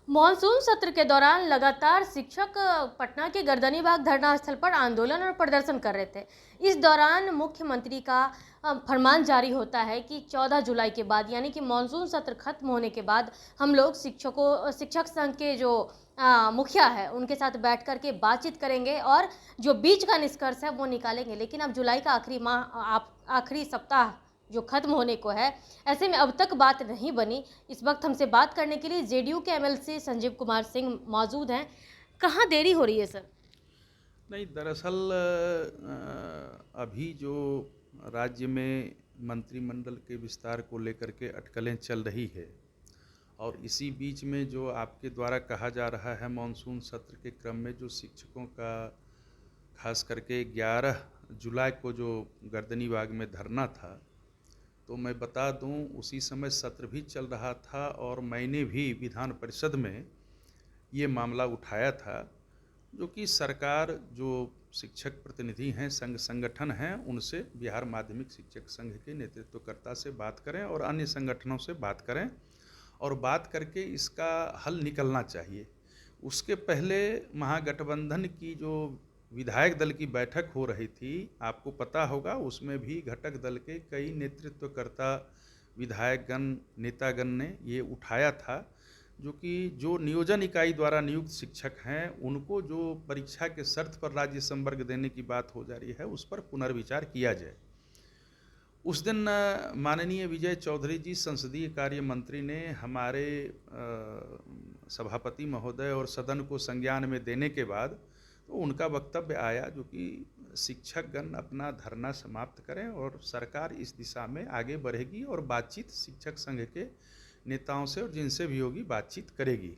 Monsoon सत्र के दौरान लगातार शिक्षक पटना के गर्दनीबाग धरना स्थल पर आंदोलन और प्रदर्शन कर रहे थे। इस दौरान मुख्यमंत्री का फरमान जारी होता है कि 14 जुलाई के बाद यानी कि मॉनसून सत्र खत्म होने के बाद हम लोग शिक्षक संघ के जो मुखिया है उनके साथ बैठ कर के बातचीत करेंगे और जो बीच का निष्कर्ष है वो निकालेंगे। लेकिन अब जुलाई का आखिरी सप्ताह जो खत्म होने को है, ऐसे में अब तक बात नहीं बनी। इस वक्त हमसे बात करने के लिए जेडीयू के एमएलसी संजीव कुमार सिंह मौजूद हैं। कहाँ देरी हो रही है सर? नहीं, दरअसल अभी जो राज्य में मंत्रिमंडल के विस्तार को लेकर के अटकलें चल रही है और इसी बीच में जो आपके द्वारा कहा जा रहा है मानसून सत्र के क्रम में जो शिक्षकों का खास करके 11 जुलाई को जो गर्दनीबाग में धरना था, तो मैं बता दूं उसी समय सत्र भी चल रहा था और मैंने भी विधान परिषद में ये मामला उठाया था, जो कि सरकार जो शिक्षक प्रतिनिधि हैं, संघ संगठन हैं, उनसे बिहार माध्यमिक शिक्षक संघ के नेतृत्वकर्ता से बात करें और अन्य संगठनों से बात करें और बात करके इसका हल निकलना चाहिए। उसके पहले महागठबंधन की जो विधायक दल की बैठक हो रही थी, आपको पता होगा, उसमें भी घटक दल के कई नेतृत्वकर्ता विधायकगण नेतागण ने ये उठाया था, जो कि जो नियोजन इकाई द्वारा नियुक्त शिक्षक हैं उनको जो परीक्षा के शर्त पर राज्य संवर्ग देने की बात हो जा रही है उस पर पुनर्विचार किया जाए। उस दिन माननीय विजय चौधरी जी संसदीय कार्य मंत्री ने हमारे सभापति महोदय और सदन को संज्ञान में देने के बाद तो उनका वक्तव्य आया, जो कि शिक्षकगण अपना धरना समाप्त करें और सरकार इस दिशा में आगे बढ़ेगी और बातचीत शिक्षक संघ के नेताओं से और जिनसे भी होगी बातचीत करेगी।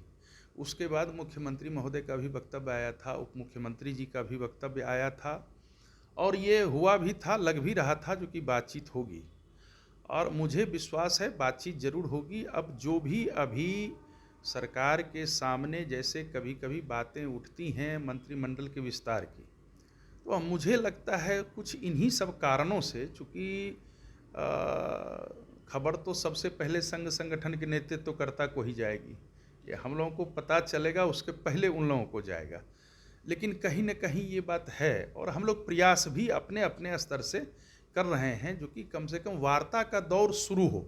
उसके बाद मुख्यमंत्री महोदय का भी वक्तव्य आया था, उप मुख्यमंत्री जी का भी वक्तव्य आया था और ये हुआ भी था, लग भी रहा था जो कि बातचीत होगी और मुझे विश्वास है बातचीत जरूर होगी। अब जो भी अभी सरकार के सामने जैसे कभी कभी बातें उठती हैं मंत्रिमंडल के विस्तार की, तो मुझे लगता है कुछ इन्हीं सब कारणों से, चूँकि खबर तो सबसे पहले संघ संगठन के नेतृत्वकर्ता को ही जाएगी, ये हम लोगों को पता चलेगा उसके पहले उन लोगों को जाएगा, लेकिन कहीं न कहीं ये बात है और हम लोग प्रयास भी अपने अपने स्तर से कर रहे हैं, जो कि कम से कम वार्ता का दौर शुरू हो।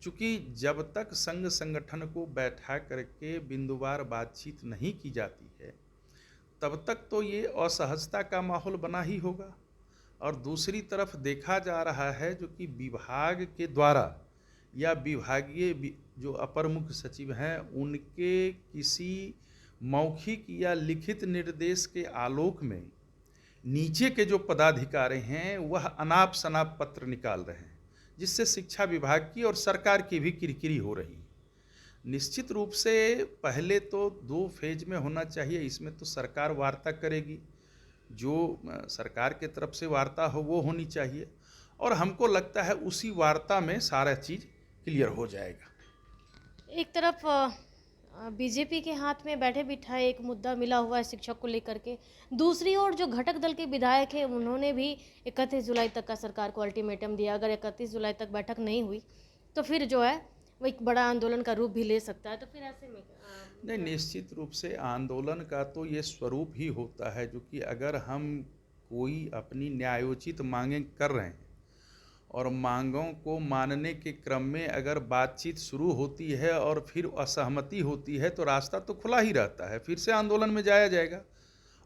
चूँकि जब तक संघ संगठन को बैठा करके बिंदुवार बातचीत नहीं की जाती है, तब तक तो ये असहजता का माहौल बना ही होगा। और दूसरी तरफ देखा जा रहा है जो कि विभाग के द्वारा या विभागीय जो अपर मुख्य सचिव हैं उनके किसी मौखिक या लिखित निर्देश के आलोक में नीचे के जो पदाधिकारी हैं वह अनाप शनाप पत्र निकाल रहे हैं, जिससे शिक्षा विभाग की और सरकार की भी किरकिरी हो रही है। निश्चित रूप से पहले तो 2 फेज में होना चाहिए, इसमें तो सरकार वार्ता करेगी, जो सरकार के तरफ से वार्ता हो वो होनी चाहिए और हमको लगता है उसी वार्ता में सारा चीज़ क्लियर हो जाएगा। एक तरफ बीजेपी के हाथ में बैठे बिठाए एक मुद्दा मिला हुआ है शिक्षक को लेकर के, दूसरी ओर जो घटक दल के विधायक हैं उन्होंने भी 31 जुलाई तक का सरकार को अल्टीमेटम दिया। अगर 31 जुलाई तक बैठक नहीं हुई तो फिर जो है वो एक बड़ा आंदोलन का रूप भी ले सकता है। तो फिर ऐसे में नहीं, निश्चित रूप से आंदोलन का तो ये स्वरूप ही होता है, जो कि अगर हम कोई अपनी न्यायोचित मांगें कर रहे हैं और मांगों को मानने के क्रम में अगर बातचीत शुरू होती है और फिर असहमति होती है तो रास्ता तो खुला ही रहता है, फिर से आंदोलन में जाया जाएगा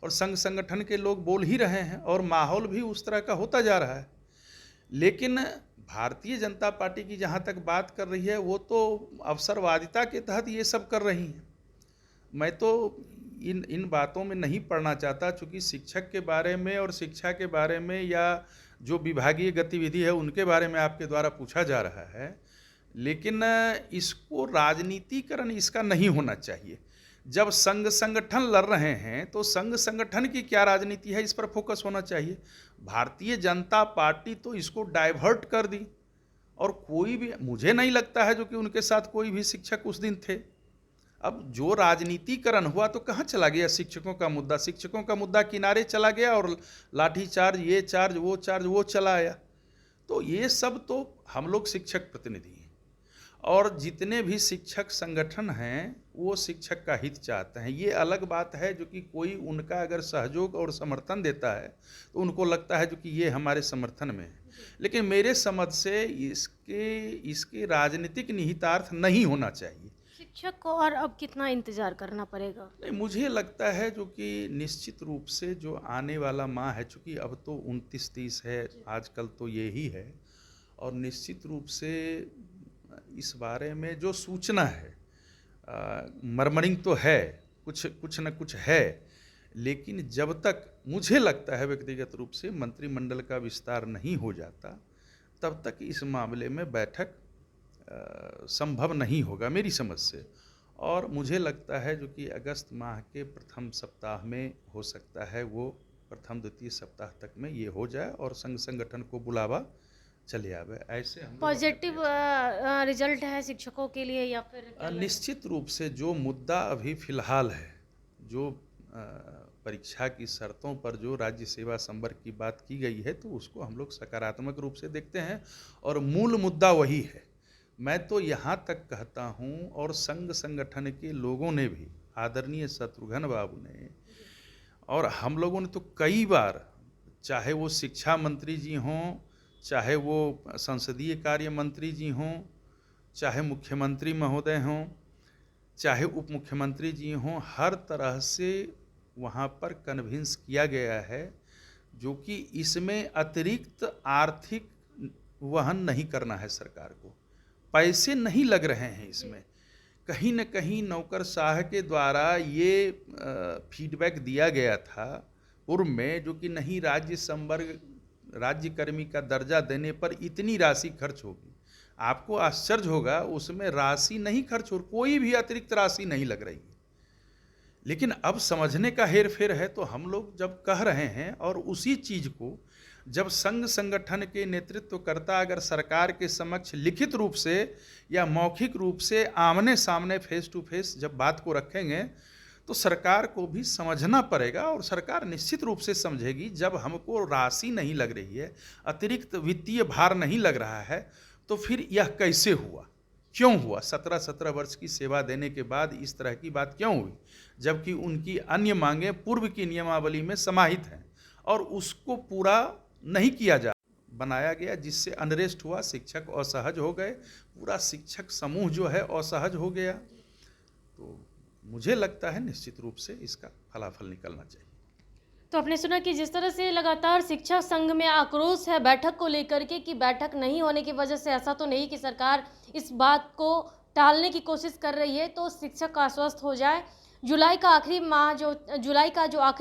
और संघ संगठन के लोग बोल ही रहे हैं और माहौल भी उस तरह का होता जा रहा है। लेकिन भारतीय जनता पार्टी की जहाँ तक बात कर रही है वो तो अवसरवादिता के तहत ये सब कर रही हैं। मैं तो इन बातों में नहीं पढ़ना चाहता, चूँकि शिक्षक के बारे में और शिक्षा के बारे में या जो विभागीय गतिविधि है उनके बारे में आपके द्वारा पूछा जा रहा है, लेकिन इसको राजनीतिकरण इसका नहीं होना चाहिए। जब संघ संगठन लड़ रहे हैं तो संघ संगठन की क्या राजनीति है इस पर फोकस होना चाहिए। भारतीय जनता पार्टी तो इसको डाइवर्ट कर दी और कोई भी, मुझे नहीं लगता है जो कि उनके साथ कोई भी शिक्षक उस दिन थे। अब जो राजनीतिकरण हुआ तो कहाँ चला गया शिक्षकों का मुद्दा? शिक्षकों का मुद्दा किनारे चला गया और लाठी चार्ज, ये चार्ज वो चला आया। तो ये सब तो हम लोग शिक्षक प्रतिनिधि हैं और जितने भी शिक्षक संगठन हैं वो शिक्षक का हित चाहते हैं। ये अलग बात है जो कि कोई उनका अगर सहयोग और समर्थन देता है तो उनको लगता है जो कि ये हमारे समर्थन में है, लेकिन मेरे समझ से इसके राजनीतिक निहितार्थ नहीं होना चाहिए। शिक्षक को और अब कितना इंतजार करना पड़ेगा? नहीं, मुझे लगता है जो कि निश्चित रूप से जो आने वाला माह है, चूँकि अब तो 29-30 है, आजकल तो ये ही है, और निश्चित रूप से इस बारे में जो सूचना है, मरमरिंग तो है, कुछ न कुछ है, लेकिन जब तक मुझे लगता है व्यक्तिगत रूप से मंत्रिमंडल का विस्तार नहीं हो जाता, तब तक इस मामले में बैठक संभव नहीं होगा मेरी समझ से। और मुझे लगता है जो कि अगस्त माह के प्रथम सप्ताह में हो सकता है, वो प्रथम द्वितीय सप्ताह तक में ये हो जाए और संघ संगठन को बुलावा चले आवे। ऐसे हम पॉजिटिव रिजल्ट है शिक्षकों के लिए या फिर क्या लगता है? निश्चित रूप से जो मुद्दा अभी फिलहाल है, जो परीक्षा की शर्तों पर जो राज्य सेवा संवर्ग की बात की गई है, तो उसको हम लोग सकारात्मक रूप से देखते हैं और मूल मुद्दा वही है। मैं तो यहाँ तक कहता हूँ, और संघ संगठन के लोगों ने भी, आदरणीय शत्रुघ्न बाबू ने और हम लोगों ने तो कई बार, चाहे वो शिक्षा मंत्री जी हों, चाहे वो संसदीय कार्य मंत्री जी हों, चाहे मुख्यमंत्री महोदय हों, चाहे उप मुख्यमंत्री जी हों, हर तरह से वहाँ पर कन्विंस किया गया है जो कि इसमें अतिरिक्त आर्थिक वहन नहीं करना है सरकार को। पैसे नहीं लग रहे हैं इसमें। कहीं न कहीं नौकरशाह के द्वारा ये फीडबैक दिया गया था पूर्व में, जो कि नहीं, राज्य कर्मी का दर्जा देने पर इतनी राशि खर्च होगी। आपको आश्चर्य होगा, उसमें राशि नहीं खर्च हो, कोई भी अतिरिक्त राशि नहीं लग रही है। लेकिन अब समझने का हेर फेर है, तो हम लोग जब कह रहे हैं और उसी चीज़ को जब संघ संगठन के नेतृत्वकर्ता अगर सरकार के समक्ष लिखित रूप से या मौखिक रूप से आमने सामने फेस टू फेस जब बात को रखेंगे, तो सरकार को भी समझना पड़ेगा और सरकार निश्चित रूप से समझेगी। जब हमको राशि नहीं लग रही है, अतिरिक्त वित्तीय भार नहीं लग रहा है, तो फिर यह कैसे हुआ, क्यों हुआ? 17 वर्ष की सेवा देने के बाद इस तरह की बात क्यों हुई, जबकि उनकी अन्य मांगें पूर्व की नियमावली में समाहित हैं और उसको पूरा नहीं किया बनाया गया, जिससे अनरेस्ट हुआ, शिक्षक असहज हो गए, पूरा शिक्षक समूह जो है असहज हो गया। तो मुझे लगता है निश्चित रूप से इसका फलाफल निकलना चाहिए। तो आपने सुना कि जिस तरह से लगातार शिक्षक संघ में आक्रोश है बैठक को लेकर के, कि बैठक नहीं होने की वजह से ऐसा तो नहीं कि सरकार इस बात को टालने की कोशिश कर रही है, तो शिक्षक आश्वस्त हो जाए। जुलाई का आखिरी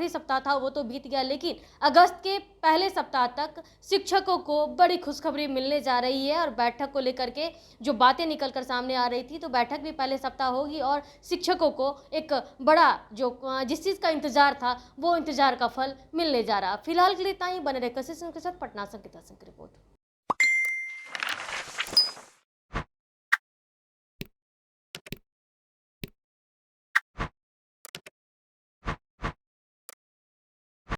सप्ताह था वो तो बीत गया, लेकिन अगस्त के पहले सप्ताह तक शिक्षकों को बड़ी खुशखबरी मिलने जा रही है और बैठक को लेकर के जो बातें निकल कर सामने आ रही थी, तो बैठक भी पहले सप्ताह होगी और शिक्षकों को एक बड़ा जो जिस चीज़ का इंतजार था वो इंतजार का फल मिलने जा रहा। फिलहाल के लिए इतना ही। बने रहे कशिश के साथ। पटना से अंकिता सिंह की रिपोर्ट।